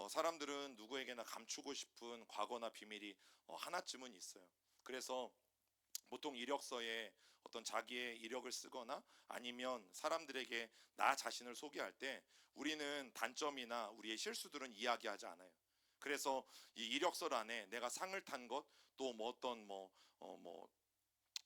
사람들은 누구에게나 감추고 싶은 과거나 비밀이 하나쯤은 있어요. 그래서 보통 이력서에 어떤 자기의 이력을 쓰거나 아니면 사람들에게 나 자신을 소개할 때 우리는 단점이나 우리의 실수들은 이야기하지 않아요. 그래서 이 이력서란에 내가 상을 탄 것, 또 뭐 어떤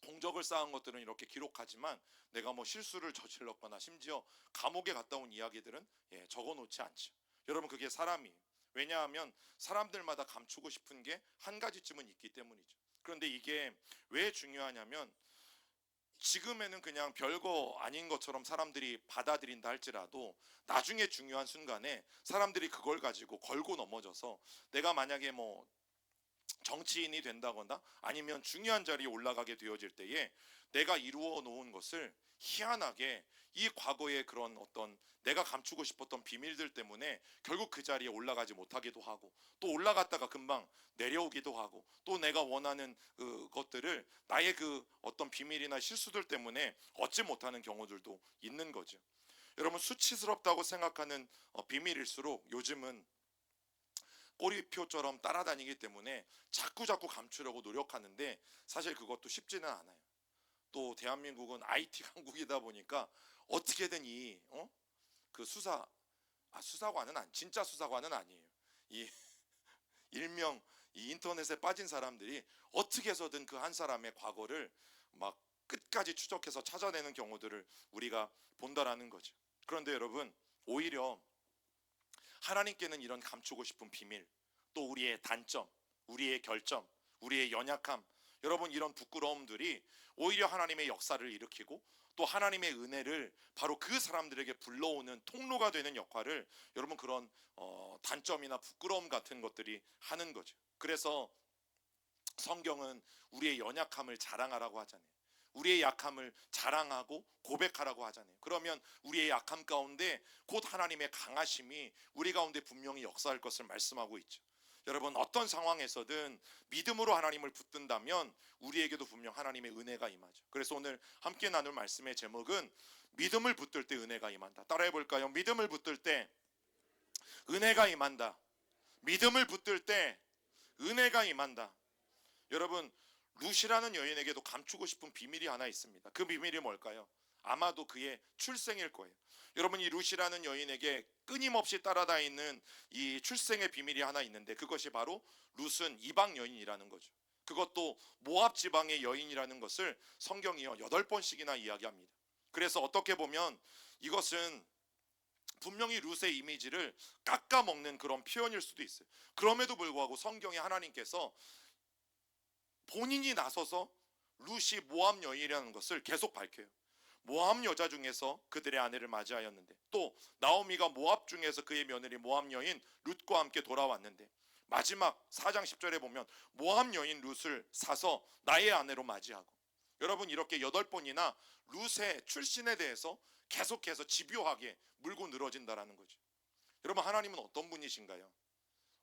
공적을 쌓은 것들은 이렇게 기록하지만 내가 뭐 실수를 저질렀거나 심지어 감옥에 갔다 온 이야기들은 적어 놓지 않죠. 여러분, 그게 사람이에요. 왜냐하면 사람들마다 감추고 싶은 게 한 가지쯤은 있기 때문이죠. 그런데 이게 왜 중요하냐면 지금에는 그냥 별거 아닌 것처럼 사람들이 받아들인다 할지라도 나중에 중요한 순간에 사람들이 그걸 가지고 걸고 넘어져서 내가 만약에 뭐 정치인이 된다거나 아니면 중요한 자리에 올라가게 되어질 때에 내가 이루어 놓은 것을 희한하게 이 과거의 그런 어떤 내가 감추고 싶었던 비밀들 때문에 결국 그 자리에 올라가지 못하기도 하고, 또 올라갔다가 금방 내려오기도 하고, 또 내가 원하는 것들을 나의 그 어떤 비밀이나 실수들 때문에 얻지 못하는 경우들도 있는 거죠. 여러분, 수치스럽다고 생각하는 비밀일수록 요즘은 꼬리표처럼 따라다니기 때문에 자꾸 감추려고 노력하는데 사실 그것도 쉽지는 않아요. 또 대한민국은 IT 강국이다 보니까 어떻게든 그 수사관은 진짜 수사관은 아니에요. 이 일명 이 인터넷에 빠진 사람들이 어떻게 해서든 그 한 사람의 과거를 막 끝까지 추적해서 찾아내는 경우들을 우리가 본다라는 거죠. 그런데 여러분, 오히려 하나님께는 이런 감추고 싶은 비밀, 또 우리의 단점, 우리의 결점, 우리의 연약함, 여러분, 이런 부끄러움들이 오히려 하나님의 역사를 일으키고 또 하나님의 은혜를 바로 그 사람들에게 불러오는 통로가 되는 역할을 여러분, 그런 단점이나 부끄러움 같은 것들이 하는 거죠. 그래서 성경은 우리의 연약함을 자랑하라고 하잖아요. 우리의 약함을 자랑하고 고백하라고 하잖아요. 그러면 우리의 약함 가운데 곧 하나님의 강하심이 우리 가운데 분명히 역사할 것을 말씀하고 있죠. 여러분, 어떤 상황에서든 믿음으로 하나님을 붙든다면 우리에게도 분명 하나님의 은혜가 임하죠. 그래서 오늘 함께 나눌 말씀의 제목은 믿음을 붙들 때 은혜가 임한다. 따라해 볼까요? 믿음을 붙들 때 은혜가 임한다. 믿음을 붙들 때 은혜가 임한다. 여러분, 룻이라는 여인에게도 감추고 싶은 비밀이 하나 있습니다. 그 비밀이 뭘까요? 아마도 그의 출생일 거예요. 여러분, 이 룻이라는 여인에게 끊임없이 따라다니는 이 출생의 비밀이 하나 있는데 그것이 바로 룻은 이방 여인이라는 거죠. 그것도 모압 지방의 여인이라는 것을 성경이요 8번씩이나 이야기합니다. 그래서 어떻게 보면 이것은 분명히 룻의 이미지를 깎아먹는 그런 표현일 수도 있어요. 그럼에도 불구하고 성경에 하나님께서 본인이 나서서 룻이 모압 여인이라는 것을 계속 밝혀요. 모압 여자 중에서 그들의 아내를 맞이하였는데, 또 나오미가 모압 중에서 그의 며느리 모압 여인 룻과 함께 돌아왔는데, 마지막 4장 10절에 보면 모압 여인 룻을 사서 나의 아내로 맞이하고, 여러분, 이렇게 8번이나 룻의 출신에 대해서 계속해서 집요하게 물고 늘어진다라는 거죠. 여러분, 하나님은 어떤 분이신가요?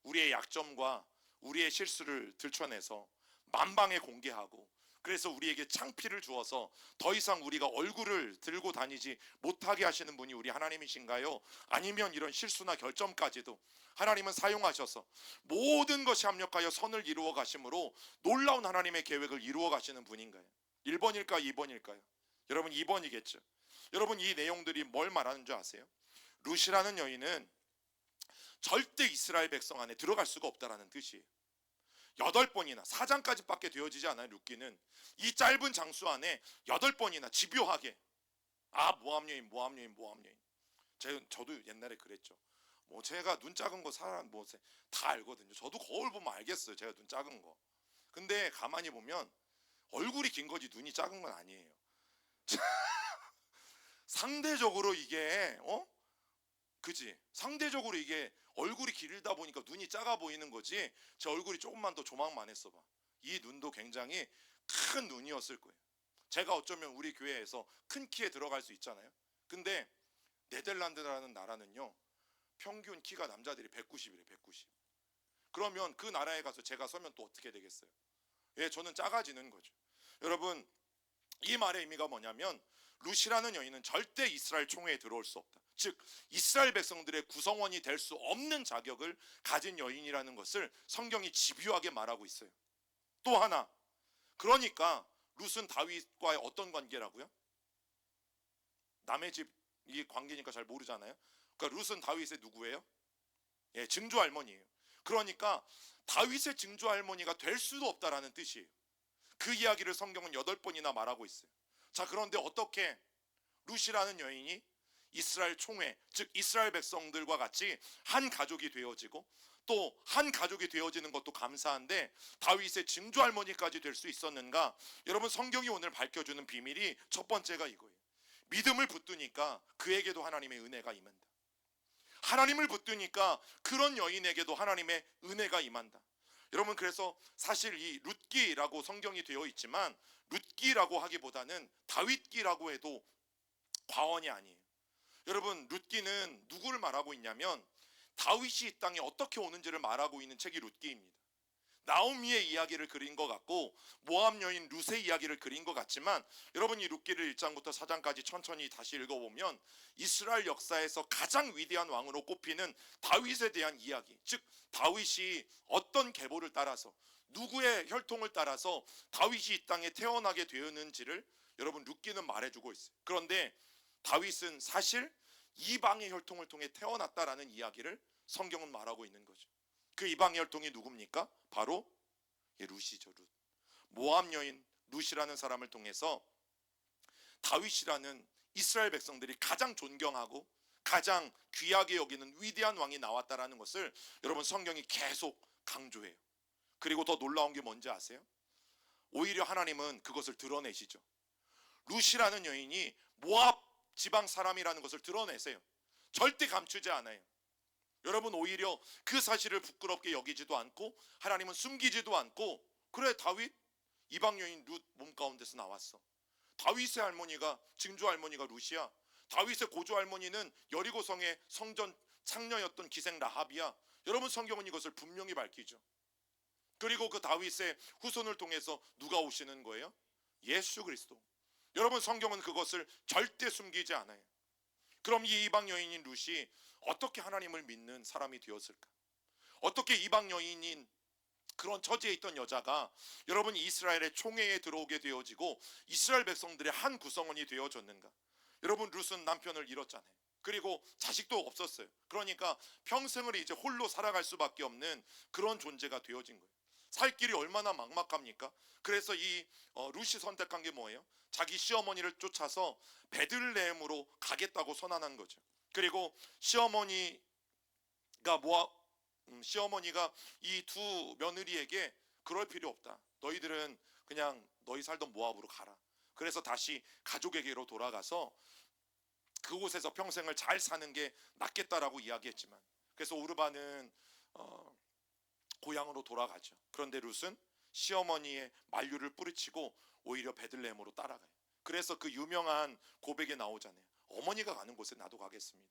우리의 약점과 우리의 실수를 들춰내서 만방에 공개하고, 그래서 우리에게 창피를 주어서 더 이상 우리가 얼굴을 들고 다니지 못하게 하시는 분이 우리 하나님이신가요? 아니면 이런 실수나 결점까지도 하나님은 사용하셔서 모든 것이 합력하여 선을 이루어 가심으로 놀라운 하나님의 계획을 이루어 가시는 분인가요? 1번일까요? 2번일까요? 여러분, 2번이겠죠. 여러분, 이 내용들이 뭘 말하는 줄 아세요? 룻이라는 여인은 절대 이스라엘 백성 안에 들어갈 수가 없다라는 뜻이에요. 8번이나 4장까지밖에 되어지지 않아요. 룻기는 이 짧은 장수 안에 8번이나 집요하게 모압 여인, 모압 여인, 모압 여인. 저도 옛날에 그랬죠. 뭐 제가 눈 작은 거 사람 뭐 다 알거든요. 저도 거울 보면 알겠어요. 제가 눈 작은 거. 근데 가만히 보면 얼굴이 긴 거지 눈이 작은 건 아니에요. 상대적으로 이게 그지? 상대적으로 이게 얼굴이 길다 보니까 눈이 작아 보이는 거지, 제 얼굴이 조금만 더 조망만 했어 봐. 이 눈도 굉장히 큰 눈이었을 거예요. 제가 어쩌면 우리 교회에서 큰 키에 들어갈 수 있잖아요. 근데 네덜란드라는 나라는요 평균 키가 남자들이 190이래. 190. 그러면 그 나라에 가서 제가 서면 또 어떻게 되겠어요? 저는 작아지는 거죠. 여러분, 이 말의 의미가 뭐냐면 룻이라는 여인은 절대 이스라엘 총회에 들어올 수 없다. 즉 이스라엘 백성들의 구성원이 될 수 없는 자격을 가진 여인이라는 것을 성경이 집요하게 말하고 있어요. 또 하나, 그러니까 룻은 다윗과의 어떤 관계라고요? 남의 집 이 관계니까 잘 모르잖아요. 그러니까 룻은 다윗의 누구예요? 예, 증조 할머니예요. 그러니까 다윗의 증조 할머니가 될 수도 없다라는 뜻이에요. 그 이야기를 성경은 8번이나 말하고 있어요. 자, 그런데 어떻게 룻이라는 여인이 이스라엘 총회, 즉 이스라엘 백성들과 같이 한 가족이 되어지고, 또 한 가족이 되어지는 것도 감사한데 다윗의 증조 할머니까지 될 수 있었는가? 여러분, 성경이 오늘 밝혀주는 비밀이 첫 번째가 이거예요. 믿음을 붙드니까 그에게도 하나님의 은혜가 임한다. 하나님을 붙드니까 그런 여인에게도 하나님의 은혜가 임한다. 여러분, 그래서 사실 이 룻기라고 성경이 되어 있지만 룻기라고 하기보다는 다윗기라고 해도 과언이 아니에요. 여러분, 룻기는 누구를 말하고 있냐면 다윗이 이 땅에 어떻게 오는지를 말하고 있는 책이 룻기입니다. 나오미의 이야기를 그린 것 같고 모압 여인 룻의 이야기를 그린 것 같지만, 여러분 이 룻기를 1장부터 4장까지 천천히 다시 읽어보면 이스라엘 역사에서 가장 위대한 왕으로 꼽히는 다윗에 대한 이야기, 즉 다윗이 어떤 계보를 따라서 누구의 혈통을 따라서 다윗이 이 땅에 태어나게 되었는지를 여러분 룻기는 말해주고 있어요. 그런데 다윗은 사실 이방의 혈통을 통해 태어났다라는 이야기를 성경은 말하고 있는 거죠. 그 이방의 혈통이 누굽니까? 바로 룻이죠. 룻. 모압 여인 룻이라는 사람을 통해서 다윗이라는 이스라엘 백성들이 가장 존경하고 가장 귀하게 여기는 위대한 왕이 나왔다라는 것을 여러분 성경이 계속 강조해요. 그리고 더 놀라운 게 뭔지 아세요? 오히려 하나님은 그것을 드러내시죠. 룻이라는 여인이 모압 지방 사람이라는 것을 드러내세요. 절대 감추지 않아요. 여러분, 오히려 그 사실을 부끄럽게 여기지도 않고 하나님은 숨기지도 않고, 그래 다윗 이방 여인 룻 몸 가운데서 나왔어. 다윗의 할머니가 증조 할머니가 룻이야. 다윗의 고조 할머니는 여리고성의 성전 창녀였던 기생 라합이야. 여러분, 성경은 이것을 분명히 밝히죠. 그리고 그 다윗의 후손을 통해서 누가 오시는 거예요? 예수 그리스도. 여러분, 성경은 그것을 절대 숨기지 않아요. 그럼 이 이방 여인인 룻이 어떻게 하나님을 믿는 사람이 되었을까? 어떻게 이방 여인인 그런 처지에 있던 여자가 여러분 이스라엘의 총회에 들어오게 되어지고 이스라엘 백성들의 한 구성원이 되어졌는가? 여러분, 룻은 남편을 잃었잖아요. 그리고 자식도 없었어요. 그러니까 평생을 이제 홀로 살아갈 수밖에 없는 그런 존재가 되어진 거예요. 살 길이 얼마나 막막합니까? 그래서 이 룻이 선택한 게 뭐예요? 자기 시어머니를 쫓아서 베들레헴으로 가겠다고 선언한 거죠. 그리고 시어머니가 이 두 며느리에게 그럴 필요 없다. 너희들은 그냥 너희 살던 모압으로 가라. 그래서 다시 가족에게로 돌아가서 그곳에서 평생을 잘 사는 게 낫겠다라고 이야기했지만, 그래서 오르반은 고향으로 돌아가죠. 그런데 룻은 시어머니의 만류를 뿌리치고 오히려 베들레헴으로 따라가요. 그래서 그 유명한 고백에 나오잖아요. 어머니가 가는 곳에 나도 가겠습니다.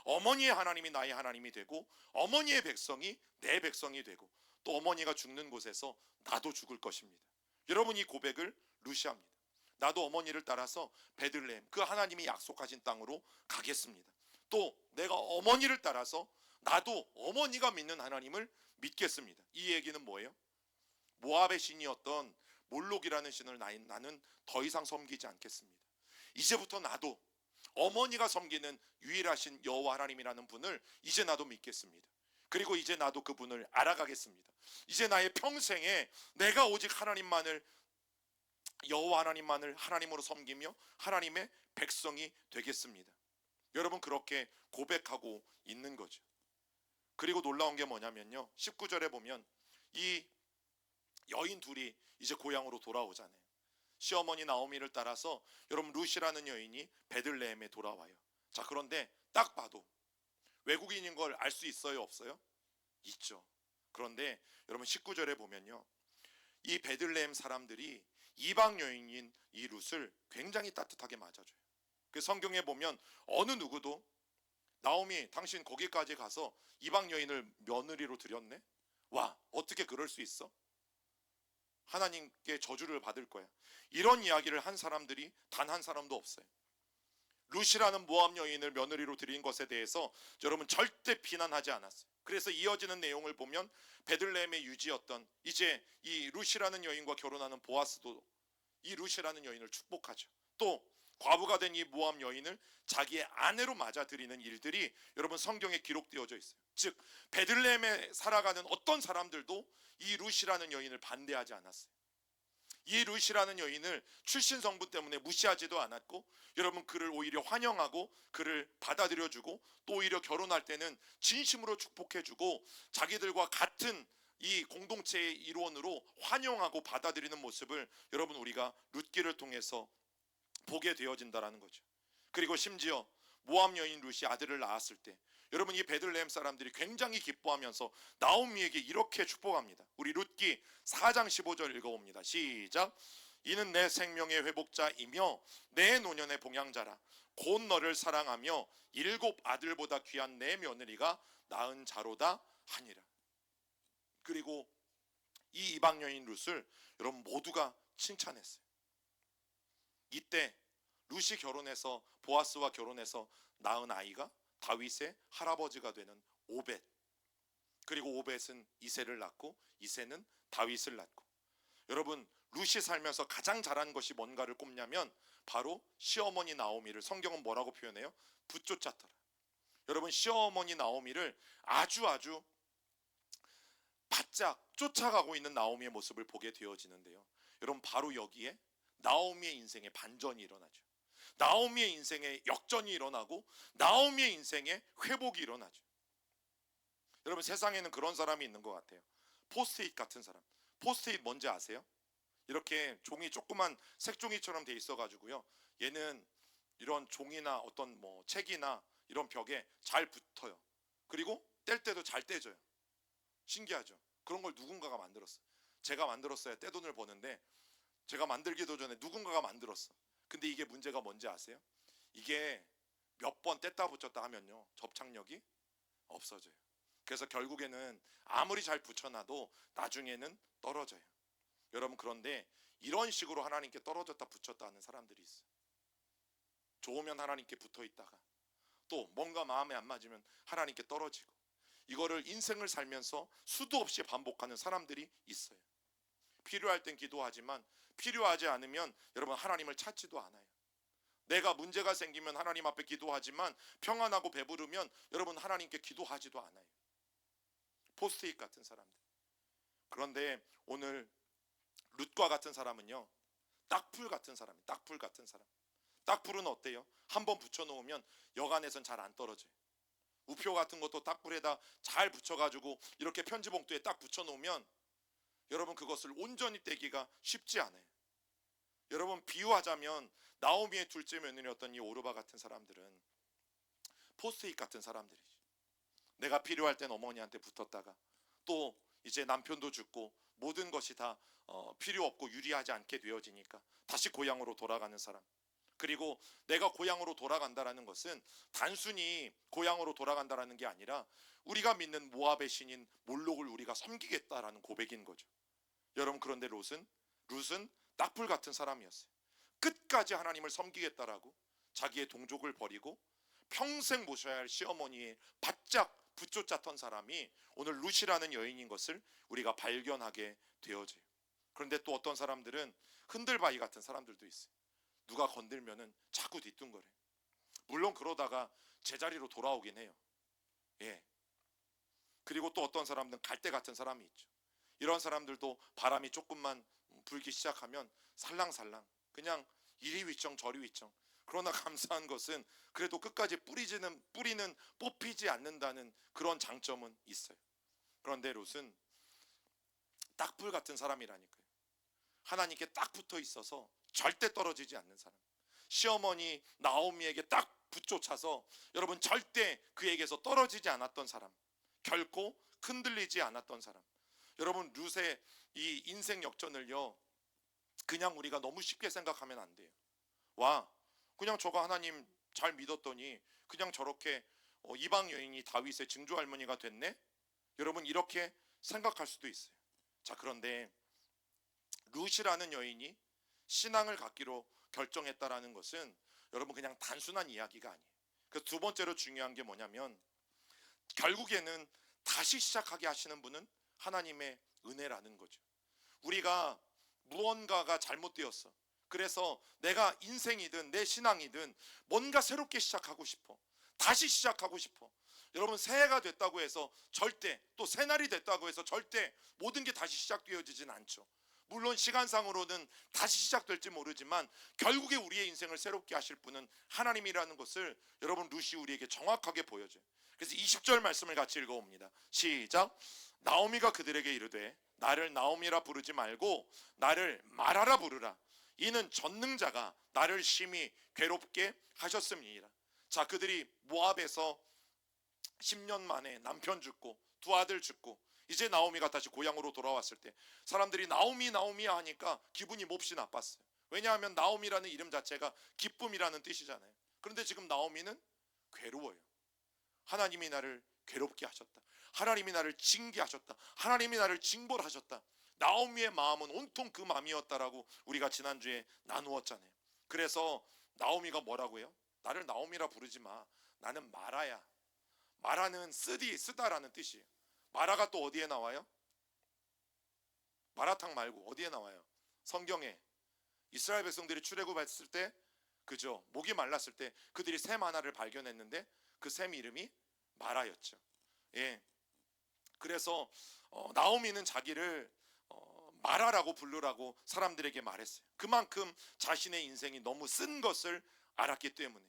어머니의 하나님이 나의 하나님이 되고 어머니의 백성이 내 백성이 되고 또 어머니가 죽는 곳에서 나도 죽을 것입니다. 여러분, 이 고백을 룻이 합니다. 나도 어머니를 따라서 베들레헴, 그 하나님이 약속하신 땅으로 가겠습니다. 또 내가 어머니를 따라서 나도 어머니가 믿는 하나님을 믿겠습니다. 이 얘기는 뭐예요? 모압의 신이었던 몰록이라는 신을 나는 더 이상 섬기지 않겠습니다. 이제부터 나도 어머니가 섬기는 유일하신 여호와 하나님이라는 분을 이제 나도 믿겠습니다. 그리고 이제 나도 그분을 알아가겠습니다. 이제 나의 평생에 내가 오직 하나님만을, 여호와 하나님만을 하나님으로 섬기며 하나님의 백성이 되겠습니다. 여러분, 그렇게 고백하고 있는 거죠. 그리고 놀라운 게 뭐냐면요, 19절에 보면 이 여인 둘이 이제 고향으로 돌아오잖아요. 시어머니 나오미를 따라서 여러분 룻이라는 여인이 베들레헴에 돌아와요. 자, 그런데 딱 봐도 외국인인 걸 알 수 있어요, 없어요? 있죠. 그런데 여러분 19절에 보면요, 이 베들레헴 사람들이 이방 여인인 이 룻을 굉장히 따뜻하게 맞아줘요. 그 성경에 보면 어느 누구도 나오미 당신 거기까지 가서 이방 여인을 며느리로 들였네? 와, 어떻게 그럴 수 있어? 하나님께 저주를 받을 거야. 이런 이야기를 한 사람들이 단 한 사람도 없어요. 룻이라는 모압 여인을 며느리로 드린 것에 대해서 여러분 절대 비난하지 않았어요. 그래서 이어지는 내용을 보면 베들레헴의 유지였던 이제 이 룻이라는 여인과 결혼하는 보아스도 이 룻이라는 여인을 축복하죠. 또 과부가 된 이 모압 여인을 자기의 아내로 맞아들이는 일들이 여러분 성경에 기록되어져 있어요. 즉 베들레헴에 살아가는 어떤 사람들도 이 룻이라는 여인을 반대하지 않았어요. 이 룻이라는 여인을 출신 성분 때문에 무시하지도 않았고 여러분 그를 오히려 환영하고 그를 받아들여주고 또 오히려 결혼할 때는 진심으로 축복해주고 자기들과 같은 이 공동체의 일원으로 환영하고 받아들이는 모습을 여러분 우리가 룻기를 통해서 보게 되어진다라는 거죠. 그리고 심지어 모압 여인 룻이 아들을 낳았을 때 여러분 이 베들레헴 사람들이 굉장히 기뻐하면서 나오미에게 이렇게 축복합니다. 우리 룻기 4장 15절 읽어봅니다. 시작. 이는 내 생명의 회복자이며 내 노년의 봉양자라. 곧 너를 사랑하며 7 아들보다 귀한 내 며느리가 낳은 자로다 하니라. 그리고 이 이방 여인 룻을 여러분 모두가 칭찬했어요. 이때 룻이 결혼해서 보아스와 결혼해서 낳은 아이가 다윗의 할아버지가 되는 오벳, 그리고 오벳은 이새를 낳고 이새는 다윗을 낳고 여러분 룻이 살면서 가장 잘한 것이 뭔가를 꼽냐면 바로 시어머니 나오미를 성경은 뭐라고 표현해요? 붙쫓았더라. 여러분 시어머니 나오미를 아주 바짝 쫓아가고 있는 나오미의 모습을 보게 되어지는데요. 여러분 바로 여기에 나오미의 인생에 반전이 일어나죠. 나오미의 인생에 역전이 일어나고 나오미의 인생에 회복이 일어나죠. 여러분 세상에는 그런 사람이 있는 것 같아요. 포스트잇 같은 사람. 포스트잇 뭔지 아세요? 이렇게 종이 조그만 색종이처럼 돼 있어 가지고요. 얘는 이런 종이나 어떤 뭐 책이나 이런 벽에 잘 붙어요. 그리고 뗄 때도 잘 떼져요. 신기하죠? 그런 걸 누군가가 만들었어요. 제가 만들었어야 떼돈을 버는데 제가 만들기도 전에 누군가가 만들었어. 근데 이게 문제가 뭔지 아세요? 이게 몇 번 뗐다 붙였다 하면요 접착력이 없어져요. 그래서 결국에는 아무리 잘 붙여놔도 나중에는 떨어져요. 여러분 그런데 이런 식으로 하나님께 떨어졌다 붙였다 하는 사람들이 있어요. 좋으면 하나님께 붙어있다가 또 뭔가 마음에 안 맞으면 하나님께 떨어지고 이거를 인생을 살면서 수도 없이 반복하는 사람들이 있어요. 필요할 땐 기도하지만 필요하지 않으면 여러분 하나님을 찾지도 않아요. 내가 문제가 생기면 하나님 앞에 기도하지만 평안하고 배부르면 여러분 하나님께 기도하지도 않아요. 포스트잇 같은 사람들. 그런데 오늘 룻과 같은 사람은요 딱풀 같은 사람이에요. 딱풀 같은 사람. 딱풀은 어때요? 한번 붙여놓으면 여간에선 잘 안 떨어져요. 우표 같은 것도 딱풀에다 잘 붙여가지고 이렇게 편지봉투에 딱 붙여놓으면 여러분 그것을 온전히 떼기가 쉽지 않아요. 여러분 비유하자면 나오미의 둘째 며느리였던 이 오르바 같은 사람들은 포스트잇 같은 사람들이죠. 내가 필요할 땐 어머니한테 붙었다가 또 이제 남편도 죽고 모든 것이 다 필요 없고 유리하지 않게 되어지니까 다시 고향으로 돌아가는 사람. 그리고 내가 고향으로 돌아간다라는 것은 단순히 고향으로 돌아간다라는 게 아니라 우리가 믿는 모압의 신인 몰록을 우리가 섬기겠다라는 고백인 거죠. 여러분 그런데 룻은 딱풀 같은 사람이었어요. 끝까지 하나님을 섬기겠다라고 자기의 동족을 버리고 평생 모셔야 할 시어머니에 바짝 붙쫓았던 사람이 오늘 룻이라는 여인인 것을 우리가 발견하게 되어져요. 그런데 또 어떤 사람들은 흔들바위 같은 사람들도 있어요. 누가 건들면은 자꾸 뒤뚱거려요. 물론 그러다가 제자리로 돌아오긴 해요. 예. 그리고 또 어떤 사람들은 갈대 같은 사람이 있죠. 이런 사람들도 바람이 조금만 불기 시작하면 살랑살랑 그냥 이리 휘청 저리 휘청. 그러나 감사한 것은 그래도 끝까지 뿌리는 뽑히지 않는다는 그런 장점은 있어요. 그런데 롯은 딱불 같은 사람이라니까요. 하나님께 딱 붙어 있어서 절대 떨어지지 않는 사람. 시어머니 나오미에게 딱 붙쫓아서 여러분 절대 그에게서 떨어지지 않았던 사람. 결코 흔들리지 않았던 사람. 여러분 룻의 이 인생 역전을요 그냥 우리가 너무 쉽게 생각하면 안 돼요. 와 그냥 저가 하나님 잘 믿었더니 그냥 저렇게 이방 여인이 다윗의 증조 할머니가 됐네. 여러분 이렇게 생각할 수도 있어요. 자 그런데 룻이라는 여인이 신앙을 갖기로 결정했다라는 것은 여러분 그냥 단순한 이야기가 아니에요. 그 두 번째로 중요한 게 뭐냐면 결국에는 다시 시작하게 하시는 분은 하나님의 은혜라는 거죠. 우리가 무언가가 잘못되었어. 그래서 내가 인생이든 내 신앙이든 뭔가 새롭게 시작하고 싶어. 다시 시작하고 싶어. 여러분 새해가 됐다고 해서 절대, 또 새날이 됐다고 해서 절대 모든 게 다시 시작되어지진 않죠. 물론 시간상으로는 다시 시작될지 모르지만 결국에 우리의 인생을 새롭게 하실 분은 하나님이라는 것을 여러분 루시 우리에게 정확하게 보여줘요. 그래서 20절 말씀을 같이 읽어봅니다. 시작. 나오미가 그들에게 이르되 나를 나오미라 부르지 말고 나를 마라라 부르라. 이는 전능자가 나를 심히 괴롭게 하셨음이니라. 자, 그들이 모압에서 10년 만에 남편 죽고 두 아들 죽고 이제 나오미가 다시 고향으로 돌아왔을 때 사람들이 나오미 나오미야 하니까 기분이 몹시 나빴어요. 왜냐하면 나오미라는 이름 자체가 기쁨이라는 뜻이잖아요. 그런데 지금 나오미는 괴로워요. 하나님이 나를 괴롭게 하셨다. 하나님이 나를 징계하셨다. 하나님이 나를 징벌하셨다. 나오미의 마음은 온통 그 마음이었다라고 우리가 지난주에 나누었잖아요. 그래서 나오미가 뭐라고 해요? 나를 나오미라 부르지 마. 나는 마라야. 마라는 쓰다라는 뜻이에요. 마라가 또 어디에 나와요? 마라탕 말고 어디에 나와요? 성경에 이스라엘 백성들이 출애굽했을 때, 그죠? 목이 말랐을 때 그들이 샘 하나를 발견했는데 그 샘 이름이 마라였죠. 예. 그래서 나오미는 자기를 마라라고 부르라고 사람들에게 말했어요. 그만큼 자신의 인생이 너무 쓴 것을 알았기 때문에.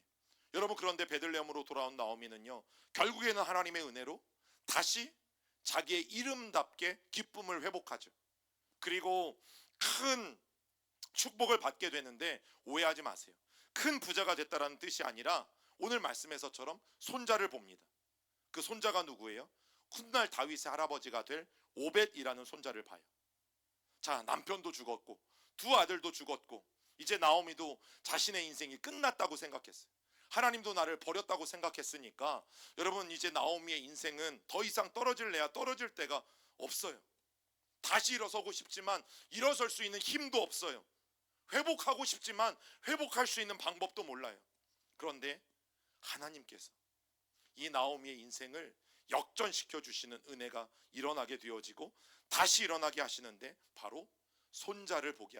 여러분, 그런데 베들레헴으로 돌아온 나오미는요, 결국에는 하나님의 은혜로 다시 자기의 이름답게 기쁨을 회복하죠. 그리고 큰 축복을 받게 되는데 오해하지 마세요. 큰 부자가 됐다라는 뜻이 아니라 오늘 말씀에서처럼 손자를 봅니다. 그 손자가 누구예요? 훗날 다윗의 할아버지가 될 오벳이라는 손자를 봐요. 자, 남편도 죽었고 두 아들도 죽었고 이제 나오미도 자신의 인생이 끝났다고 생각했어요. 하나님도 나를 버렸다고 생각했으니까 여러분, 이제 나오미의 인생은 더 이상 떨어질래야 떨어질 데가 없어요. 다시 일어서고 싶지만 일어설 수 있는 힘도 없어요. 회복하고 싶지만 회복할 수 있는 방법도 몰라요. 그런데 하나님께서 이 나오미의 인생을 역전시켜 주시는 은혜가 일어나게 되어지고 다시 일어나게 하시는데 바로 손자를 보게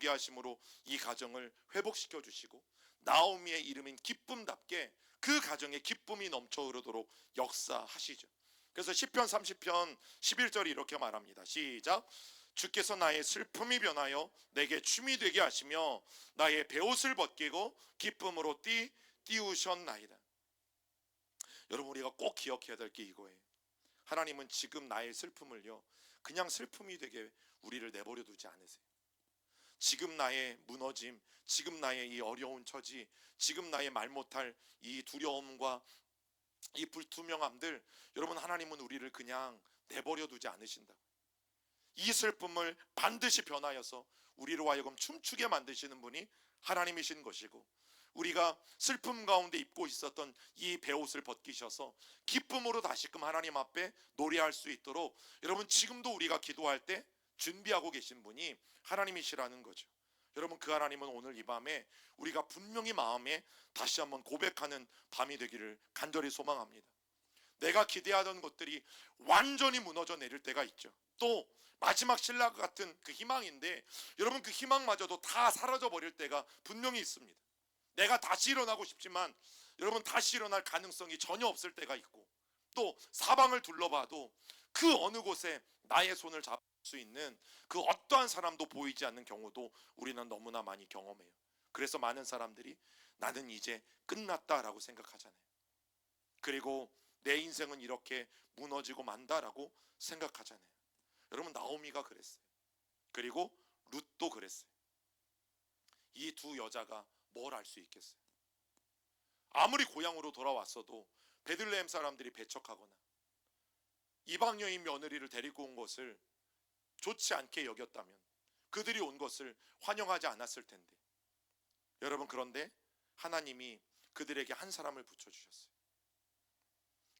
하심으로 이 가정을 회복시켜 주시고 나오미의 이름인 기쁨답게 그 가정에 기쁨이 넘쳐 흐르도록 역사하시죠. 그래서 시편 30편 11절이 이렇게 말합니다. 시작. 주께서 나의 슬픔이 변하여 내게 춤이 되게 하시며 나의 베옷을 벗기고 기쁨으로 띄우셨나이다. 여러분, 우리가 꼭 기억해야 될 게 이거예요. 하나님은 지금 나의 슬픔을요, 그냥 슬픔이 되게 우리를 내버려 두지 않으세요. 지금 나의 무너짐, 지금 나의 이 어려운 처지, 지금 나의 말 못할 이 두려움과 이 불투명함들, 여러분, 하나님은 우리를 그냥 내버려 두지 않으신다. 이 슬픔을 반드시 변하여서 우리로 하여금 춤추게 만드시는 분이 하나님이신 것이고, 우리가 슬픔 가운데 입고 있었던 이 베옷을 벗기셔서 기쁨으로 다시금 하나님 앞에 노래할 수 있도록 여러분, 지금도 우리가 기도할 때 준비하고 계신 분이 하나님이시라는 거죠. 여러분, 그 하나님은 오늘 이 밤에 우리가 분명히 마음에 다시 한번 고백하는 밤이 되기를 간절히 소망합니다. 내가 기대하던 것들이 완전히 무너져 내릴 때가 있죠. 또 마지막 신라 같은 그 희망인데 여러분, 그 희망마저도 다 사라져 버릴 때가 분명히 있습니다. 내가 다시 일어나고 싶지만 여러분, 다시 일어날 가능성이 전혀 없을 때가 있고, 또 사방을 둘러봐도 그 어느 곳에 나의 손을 잡을 수 있는 그 어떠한 사람도 보이지 않는 경우도 우리는 너무나 많이 경험해요. 그래서 많은 사람들이 나는 이제 끝났다라고 생각하잖아요. 그리고 내 인생은 이렇게 무너지고 만다라고 생각하잖아요. 여러분, 나오미가 그랬어요. 그리고 룻도 그랬어요. 이 두 여자가 뭘 알 수 있겠어요? 아무리 고향으로 돌아왔어도 베들레헴 사람들이 배척하거나 이방 여인 며느리를 데리고 온 것을 좋지 않게 여겼다면 그들이 온 것을 환영하지 않았을 텐데, 여러분, 그런데 하나님이 그들에게 한 사람을 붙여주셨어요.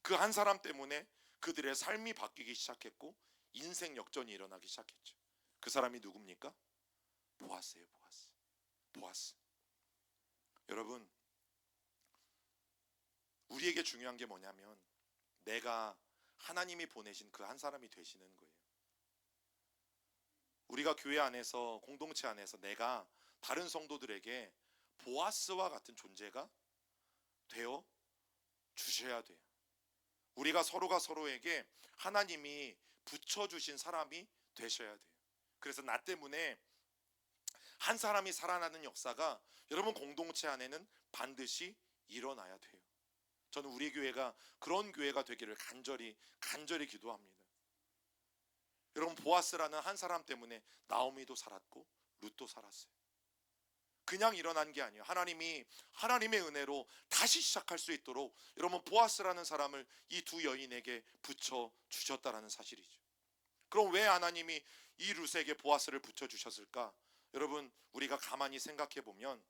그 한 사람 때문에 그들의 삶이 바뀌기 시작했고 인생 역전이 일어나기 시작했죠. 그 사람이 누굽니까? 보아스예요. 보아스. 여러분, 우리에게 중요한 게 뭐냐면 내가 하나님이 보내신 그 한 사람이 되시는 거예요. 우리가 교회 안에서, 공동체 안에서 내가 다른 성도들에게 보아스와 같은 존재가 되어 주셔야 돼요. 우리가 서로가 서로에게 하나님이 붙여주신 사람이 되셔야 돼요. 그래서 나 때문에 한 사람이 살아나는 역사가 여러분 공동체 안에는 반드시 일어나야 돼요. 저는 우리 교회가 그런 교회가 되기를 간절히 기도합니다. 여러분, 보아스라는 한 사람 때문에 나오미도 살았고 룻도 살았어요. 그냥 일어난 게 아니에요. 하나님이 하나님의 은혜로 다시 시작할 수 있도록 여러분 보아스라는 사람을 이 두 여인에게 붙여 주셨다라는 사실이죠. 그럼 왜 하나님이 이 룻에게 보아스를 붙여 주셨을까? 여러분, 우리가 가만히 생각해 보면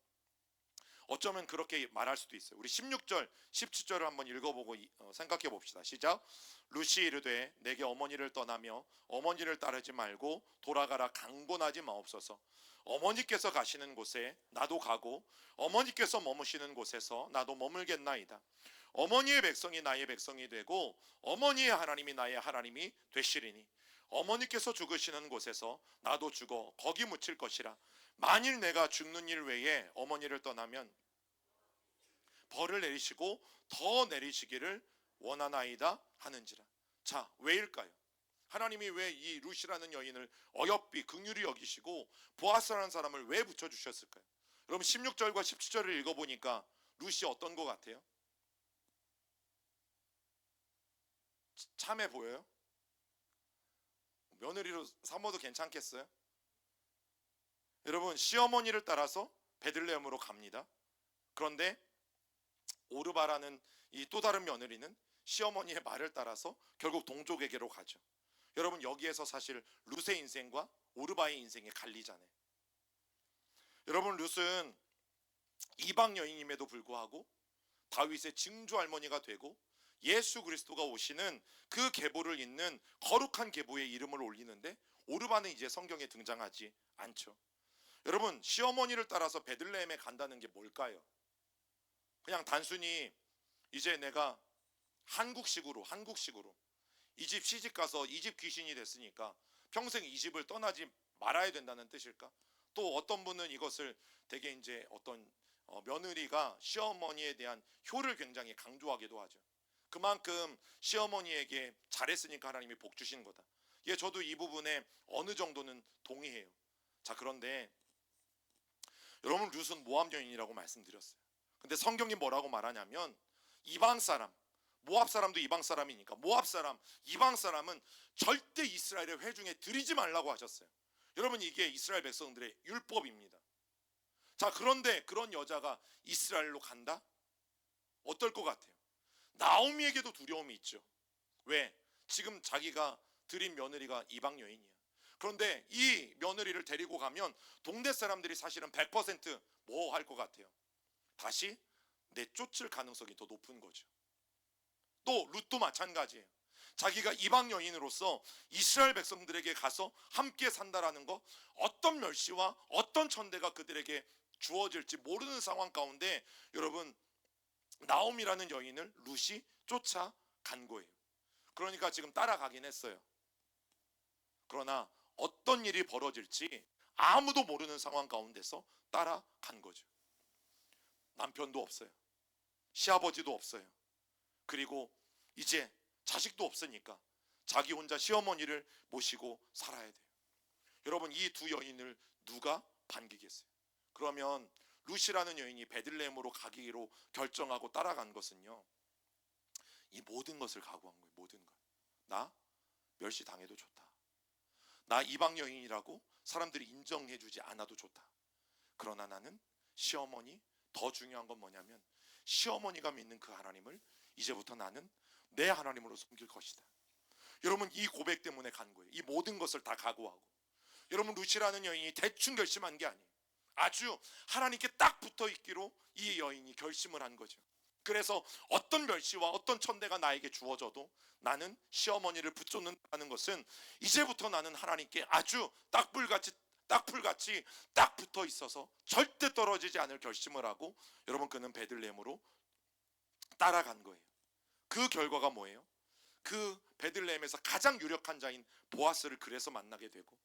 어쩌면 그렇게 말할 수도 있어요. 우리 16절, 17절을 한번 읽어보고 생각해 봅시다. 시작. 룻이 이르되 내게 어머니를 떠나며 어머니를 따르지 말고 돌아가라 강권하지 마옵소서. 어머니께서 가시는 곳에 나도 가고 어머니께서 머무시는 곳에서 나도 머물겠나이다. 어머니의 백성이 나의 백성이 되고 어머니의 하나님이 나의 하나님이 되시리니 어머니께서 죽으시는 곳에서 나도 죽어 거기 묻힐 것이라. 만일 내가 죽는 일 외에 어머니를 떠나면 벌을 내리시고 더 내리시기를 원하나이다 하는지라. 자, 왜일까요? 하나님이 왜 이 룻이라는 여인을 어여삐 긍휼히 여기시고 보아스라는 사람을 왜 붙여주셨을까요? 여러분 16절과 17절을 읽어보니까 룻이 어떤 것 같아요? 참해 보여요? 며느리로 삼어도 괜찮겠어요? 여러분, 시어머니를 따라서 베들레헴으로 갑니다. 그런데 오르바라는 이 또 다른 며느리는 시어머니의 말을 따라서 결국 동족에게로 가죠. 여러분, 여기에서 사실 룻의 인생과 오르바의 인생이 갈리잖아요. 여러분, 룻은 이방 여인임에도 불구하고 다윗의 증조 할머니가 되고 예수 그리스도가 오시는 그 계보를 잇는 거룩한 계보의 이름을 올리는데 오르바는 이제 성경에 등장하지 않죠. 여러분, 시어머니를 따라서 베들레헴에 간다는 게 뭘까요? 그냥 단순히 이제 내가 한국식으로 이 집 시집 가서 이 집 귀신이 됐으니까 평생 이 집을 떠나지 말아야 된다는 뜻일까? 또 어떤 분은 이것을 되게 이제 어떤 며느리가 시어머니에 대한 효를 굉장히 강조하기도 하죠. 그만큼 시어머니에게 잘했으니까 하나님이 복 주신 거다. 예, 저도 이 부분에 어느 정도는 동의해요. 자, 그런데 여러분, 룻은 모압 여인이라고 말씀드렸어요. 근데 성경이 뭐라고 말하냐면 이방 사람, 모압 사람도 이방 사람이니까 모압 사람, 이방 사람은 절대 이스라엘의 회중에 들이지 말라고 하셨어요. 여러분, 이게 이스라엘 백성들의 율법입니다. 자, 그런데 그런 여자가 이스라엘로 간다? 어떨 것 같아요? 나오미에게도 두려움이 있죠. 왜? 지금 자기가 들인 며느리가 이방 여인이야. 그런데 이 며느리를 데리고 가면 동네 사람들이 사실은 100% 할 것 같아요? 다시 내쫓을 가능성이 더 높은 거죠. 또 룻도 마찬가지예요. 자기가 이방 여인으로서 이스라엘 백성들에게 가서 함께 산다라는 거, 어떤 멸시와 어떤 천대가 그들에게 주어질지 모르는 상황 가운데 여러분, 나옴이라는 여인을 룻이 쫓아간 거예요. 그러니까 지금 따라가긴 했어요. 그러나 어떤 일이 벌어질지 아무도 모르는 상황 가운데서 따라간 거죠. 남편도 없어요. 시아버지도 없어요. 그리고 이제 자식도 없으니까 자기 혼자 시어머니를 모시고 살아야 돼요. 여러분, 이 두 여인을 누가 반기겠어요? 그러면 룻이라는 여인이 베들레헴으로 가기로 결정하고 따라간 것은요, 이 모든 것을 각오한 거예요. 모든 것. 나 멸시당해도 좋다. 나 이방 여인이라고 사람들이 인정해주지 않아도 좋다. 그러나 나는 시어머니, 더 중요한 건 뭐냐면 시어머니가 믿는 그 하나님을 이제부터 나는 내 하나님으로 섬길 것이다. 여러분, 이 고백 때문에 간 거예요. 이 모든 것을 다 각오하고. 여러분, 룻이라는 여인이 대충 결심한 게 아니에요. 아주 하나님께 딱 붙어 있기로 이 여인이 결심을 한 거죠. 그래서 어떤 멸시와 어떤 천대가 나에게 주어져도 나는 시어머니를 붙잡는다는 것은 이제부터 나는 하나님께 아주 딱풀같이 딱 붙어 있어서 절대 떨어지지 않을 결심을 하고 여러분 그는 베들레헴으로 따라간 거예요. 그 결과가 뭐예요? 그 베들레헴에서 가장 유력한 자인 보아스를 그래서 만나게 되고,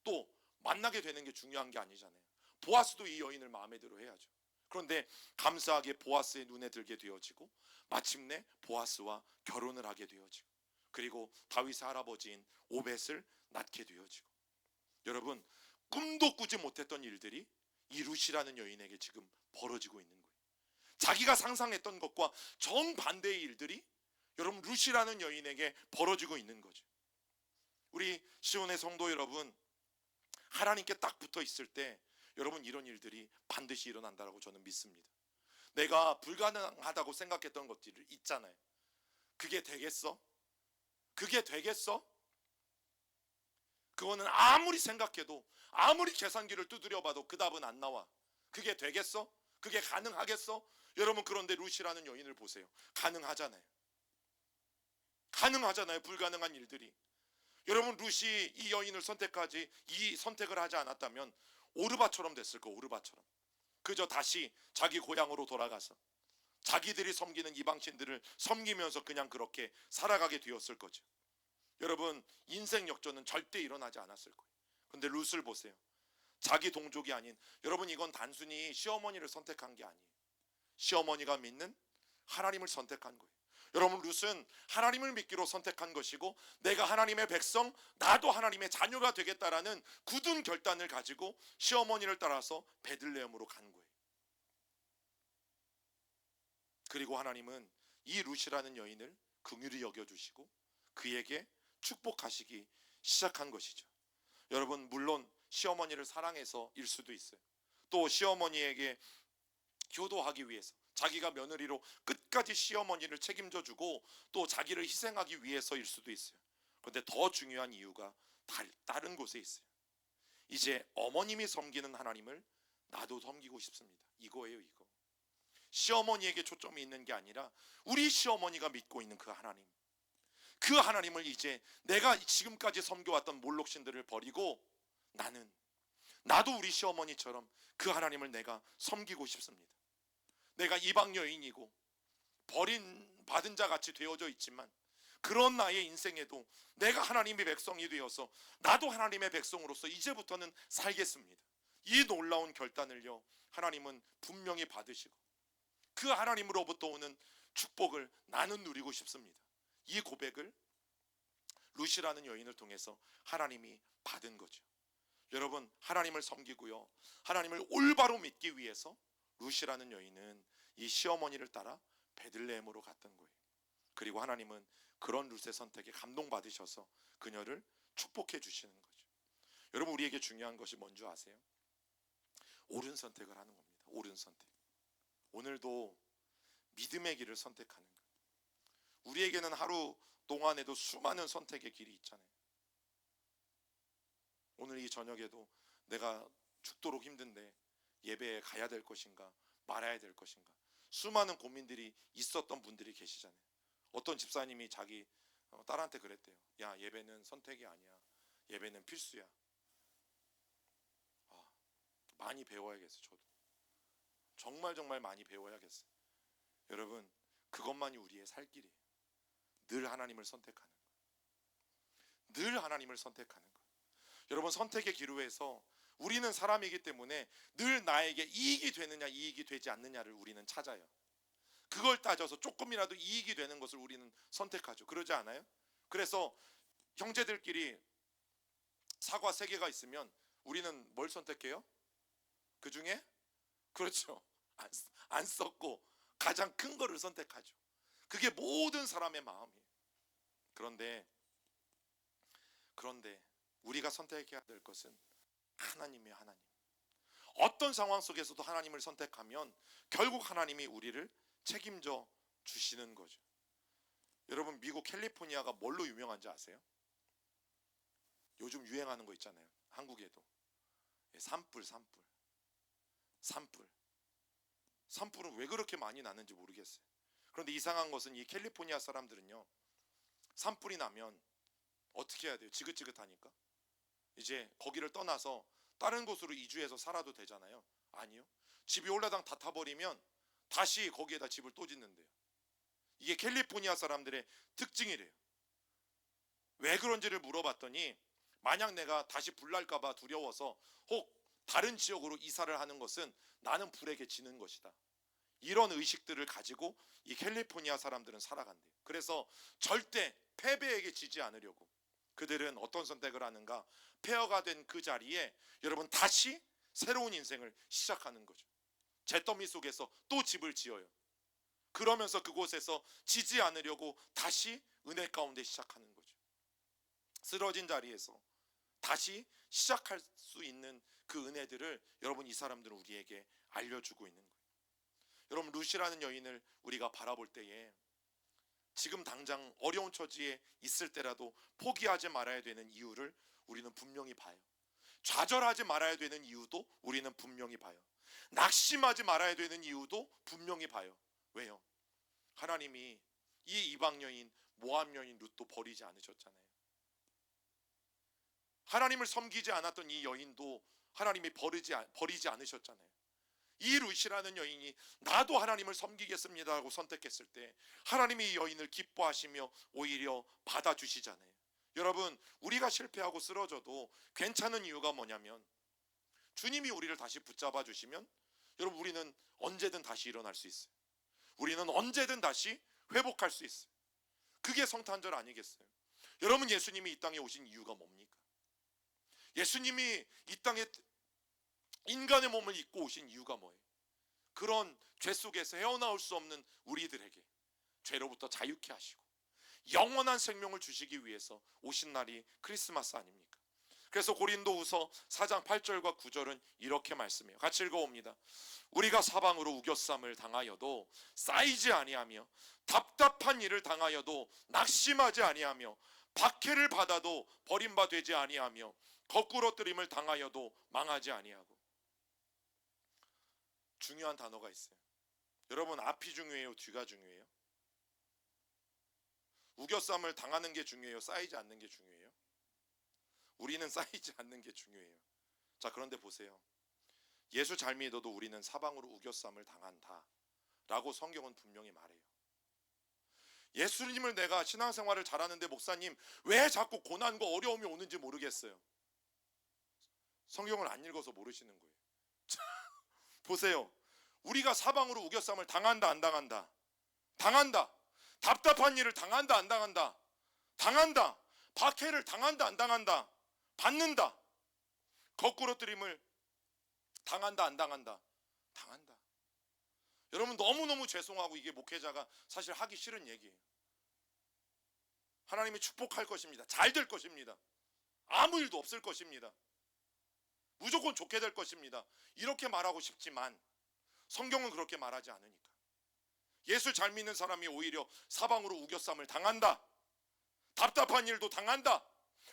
또 만나게 되는 게 중요한 게 아니잖아요. 보아스도 이 여인을 마음에 들어 해야죠. 그런데 감사하게 보아스의 눈에 들게 되어지고 마침내 보아스와 결혼을 하게 되어지고, 그리고 다윗의 할아버지인 오벳을 낳게 되어지고, 여러분 꿈도 꾸지 못했던 일들이 이 룻이라는 여인에게 지금 벌어지고 있는 거예요. 자기가 상상했던 것과 정반대의 일들이 여러분 룻이라는 여인에게 벌어지고 있는 거죠. 우리 시온의 성도 여러분, 하나님께 딱 붙어 있을 때 여러분 이런 일들이 반드시 일어난다고 저는 믿습니다. 내가 불가능하다고 생각했던 것들이 있잖아요. 그게 되겠어? 그게 되겠어? 그거는 아무리 생각해도, 아무리 계산기를 두드려 봐도 그 답은 안 나와. 그게 되겠어? 그게 가능하겠어? 여러분 그런데 룻이라는 여인을 보세요. 가능하잖아요. 가능하잖아요. 불가능한 일들이. 여러분 룻이 이 여인을 선택하지, 이 선택을 하지 않았다면 오르바처럼 됐을 거. 오르바처럼 그저 다시 자기 고향으로 돌아가서 자기들이 섬기는 이방신들을 섬기면서 그냥 그렇게 살아가게 되었을 거죠. 여러분 인생 역전은 절대 일어나지 않았을 거예요. 근데 룻을 보세요. 자기 동족이 아닌, 여러분 이건 단순히 시어머니를 선택한 게 아니에요. 시어머니가 믿는 하나님을 선택한 거예요. 여러분 룻은 하나님을 믿기로 선택한 것이고, 내가 하나님의 백성, 나도 하나님의 자녀가 되겠다라는 굳은 결단을 가지고 시어머니를 따라서 베들레헴으로 간 거예요. 그리고 하나님은 이 룻이라는 여인을 긍휼히 여겨주시고 그에게 축복하시기 시작한 것이죠. 여러분 물론 시어머니를 사랑해서일 수도 있어요. 또 시어머니에게 효도하기 위해서, 자기가 며느리로 끝까지 시어머니를 책임져 주고 또 자기를 희생하기 위해서일 수도 있어요. 그런데 더 중요한 이유가 다른 곳에 있어요. 이제 어머님이 섬기는 하나님을 나도 섬기고 싶습니다. 이거예요, 이거. 시어머니에게 초점이 있는 게 아니라 우리 시어머니가 믿고 있는 그 하나님, 그 하나님을 이제 내가 지금까지 섬겨왔던 몰록신들을 버리고 나도 우리 시어머니처럼 그 하나님을 내가 섬기고 싶습니다. 내가 이방 여인이고 버림받은 자 같이 되어져 있지만 그런 나의 인생에도 내가 하나님의 백성이 되어서 나도 하나님의 백성으로서 이제부터는 살겠습니다. 이 놀라운 결단을요 하나님은 분명히 받으시고 그 하나님으로부터 오는 축복을 나는 누리고 싶습니다. 이 고백을 룻이라는 여인을 통해서 하나님이 받은 거죠. 여러분 하나님을 섬기고요, 하나님을 올바로 믿기 위해서 룻이라는 여인은 이 시어머니를 따라 베들레헴으로 갔던 거예요. 그리고 하나님은 그런 룻의 선택에 감동받으셔서 그녀를 축복해 주시는 거죠. 여러분 우리에게 중요한 것이 뭔지 아세요? 옳은 선택을 하는 겁니다. 옳은 선택. 오늘도 믿음의 길을 선택하는 거예요. 우리에게는 하루 동안에도 수많은 선택의 길이 있잖아요. 오늘 이 저녁에도 내가 죽도록 힘든데 예배에 가야 될 것인가 말아야 될 것인가, 수많은 고민들이 있었던 분들이 계시잖아요. 어떤 집사님이 자기 딸한테 그랬대요. 야, 예배는 선택이 아니야. 예배는 필수야. 많이 배워야겠어요. 저도 정말 많이 배워야겠어요. 여러분 그것만이 우리의 살 길이에요. 늘 하나님을 선택하는 거예요. 늘 하나님을 선택하는 거예요. 여러분 선택의 기로에서 우리는 사람이기 때문에 늘 나에게 이익이 되느냐 이익이 되지 않느냐를 우리는 찾아요. 그걸 따져서 조금이라도 이익이 되는 것을 우리는 선택하죠. 그러지 않아요? 그래서 형제들끼리 사과 3개가 있으면 우리는 뭘 선택해요? 그 중에 그렇죠, 안 썩고 가장 큰 거를 선택하죠. 그게 모든 사람의 마음이에요. 그런데 우리가 선택해야 될 것은 하나님이에요. 하나님. 어떤 상황 속에서도 하나님을 선택하면 결국 하나님이 우리를 책임져 주시는 거죠. 여러분 미국 캘리포니아가 뭘로 유명한지 아세요? 요즘 유행하는 거 있잖아요. 한국에도 산불은 왜 그렇게 많이 나는지 모르겠어요. 그런데 이상한 것은 이 캘리포니아 사람들은요, 산불이 나면 어떻게 해야 돼요? 지긋지긋하니까 이제 거기를 떠나서 다른 곳으로 이주해서 살아도 되잖아요. 아니요. 집이 홀라당 다 타버리면 다시 거기에다 집을 또 짓는데요. 이게 캘리포니아 사람들의 특징이래요. 왜 그런지를 물어봤더니 만약 내가 다시 불 날까봐 두려워서 혹 다른 지역으로 이사를 하는 것은 나는 불에게 지는 것이다. 이런 의식들을 가지고 이 캘리포니아 사람들은 살아간대요. 그래서 절대 패배에게 지지 않으려고 그들은 어떤 선택을 하는가? 폐허가 된 그 자리에 여러분 다시 새로운 인생을 시작하는 거죠. 잿더미 속에서 또 집을 지어요. 그러면서 그곳에서 지지 않으려고 다시 은혜 가운데 시작하는 거죠. 쓰러진 자리에서 다시 시작할 수 있는 그 은혜들을 여러분 이 사람들은 우리에게 알려주고 있는 거예요. 여러분 루시라는 여인을 우리가 바라볼 때에 지금 당장 어려운 처지에 있을 때라도 포기하지 말아야 되는 이유를 우리는 분명히 봐요. 좌절하지 말아야 되는 이유도 우리는 분명히 봐요. 낙심하지 말아야 되는 이유도 분명히 봐요. 왜요? 하나님이 이 이방 여인 모압 여인 룻도 버리지 않으셨잖아요. 하나님을 섬기지 않았던 이 여인도 하나님이 버리지 않으셨잖아요. 이 룻이라는 여인이 나도 하나님을 섬기겠습니다 하고 선택했을 때 하나님이 이 여인을 기뻐하시며 오히려 받아주시잖아요. 여러분 우리가 실패하고 쓰러져도 괜찮은 이유가 뭐냐면 주님이 우리를 다시 붙잡아 주시면 여러분 우리는 언제든 다시 일어날 수 있어요. 우리는 언제든 다시 회복할 수 있어요. 그게 성탄절 아니겠어요? 여러분 예수님이 이 땅에 오신 이유가 뭡니까? 예수님이 이 땅에 인간의 몸을 입고 오신 이유가 뭐예요? 그런 죄 속에서 헤어나올 수 없는 우리들에게 죄로부터 자유케 하시고 영원한 생명을 주시기 위해서 오신 날이 크리스마스 아닙니까? 그래서 고린도후서 4장 8절과 9절은 이렇게 말씀해요. 같이 읽어봅니다. 우리가 사방으로 우겨쌈을 당하여도 쌓이지 아니하며 답답한 일을 당하여도 낙심하지 아니하며 박해를 받아도 버림바 되지 아니하며 거꾸러뜨림을 당하여도 망하지 아니하고. 중요한 단어가 있어요. 여러분 앞이 중요해요? 뒤가 중요해요? 우겨쌈을 당하는 게 중요해요? 쌓이지 않는 게 중요해요? 우리는 쌓이지 않는 게 중요해요. 자 그런데 보세요. 예수 잘 믿어도 우리는 사방으로 우겨쌈을 당한다 라고 성경은 분명히 말해요. 예수님을 내가 신앙생활을 잘하는데 목사님 왜 자꾸 고난과 어려움이 오는지 모르겠어요. 성경을 안 읽어서 모르시는 거예요. 보세요. 우리가 사방으로 우겨쌈을 당한다 안 당한다? 당한다. 답답한 일을 당한다 안 당한다? 당한다. 박해를 당한다 안 당한다? 받는다. 거꾸로뜨림을 당한다 안 당한다? 당한다. 여러분 너무너무 죄송하고 이게 목회자가 사실 하기 싫은 얘기예요. 하나님이 축복할 것입니다. 잘 될 것입니다. 아무 일도 없을 것입니다. 무조건 좋게 될 것입니다. 이렇게 말하고 싶지만 성경은 그렇게 말하지 않으니까. 예수 잘 믿는 사람이 오히려 사방으로 우겨쌈을 당한다. 답답한 일도 당한다.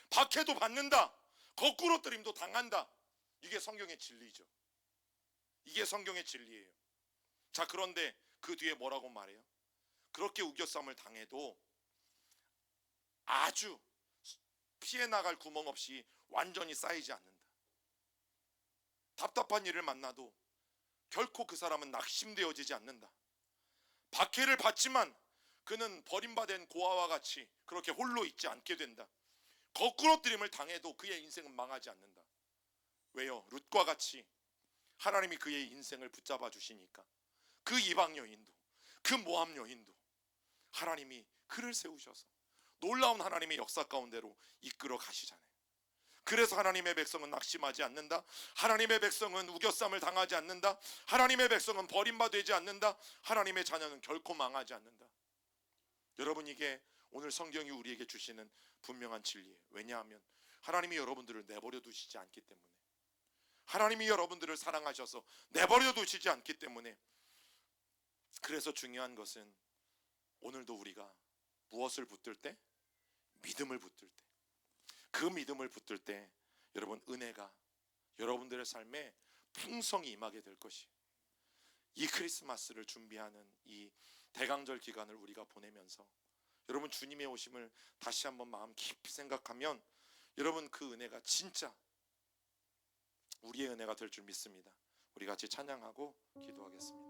박해도 받는다. 거꾸로뜨림도 당한다. 이게 성경의 진리죠. 이게 성경의 진리예요. 자 그런데 그 뒤에 뭐라고 말해요? 그렇게 우겨쌈을 당해도 아주 피해 나갈 구멍 없이 완전히 쌓이지 않는다. 답답한 일을 만나도 결코 그 사람은 낙심되어지지 않는다. 박해를 받지만 그는 버림받은 고아와 같이 그렇게 홀로 있지 않게 된다. 거꾸로뜨림을 당해도 그의 인생은 망하지 않는다. 왜요? 룻과 같이 하나님이 그의 인생을 붙잡아 주시니까. 그 이방 여인도 그 모압 여인도 하나님이 그를 세우셔서 놀라운 하나님의 역사 가운데로 이끌어 가시잖아요. 그래서 하나님의 백성은 낙심하지 않는다. 하나님의 백성은 우겨쌈을 당하지 않는다. 하나님의 백성은 버림받지 않는다. 하나님의 자녀는 결코 망하지 않는다. 여러분 이게 오늘 성경이 우리에게 주시는 분명한 진리예요. 왜냐하면 하나님이 여러분들을 내버려 두시지 않기 때문에, 하나님이 여러분들을 사랑하셔서 내버려 두시지 않기 때문에. 그래서 중요한 것은 오늘도 우리가 무엇을 붙들 때? 믿음을 붙들 때. 그 믿음을 붙들 때 여러분 은혜가 여러분들의 삶에 풍성히 임하게 될 것이에요. 이 크리스마스를 준비하는 이 대강절 기간을 우리가 보내면서 여러분 주님의 오심을 다시 한번 마음 깊이 생각하면 여러분 그 은혜가 진짜 우리의 은혜가 될 줄 믿습니다. 우리 같이 찬양하고 기도하겠습니다.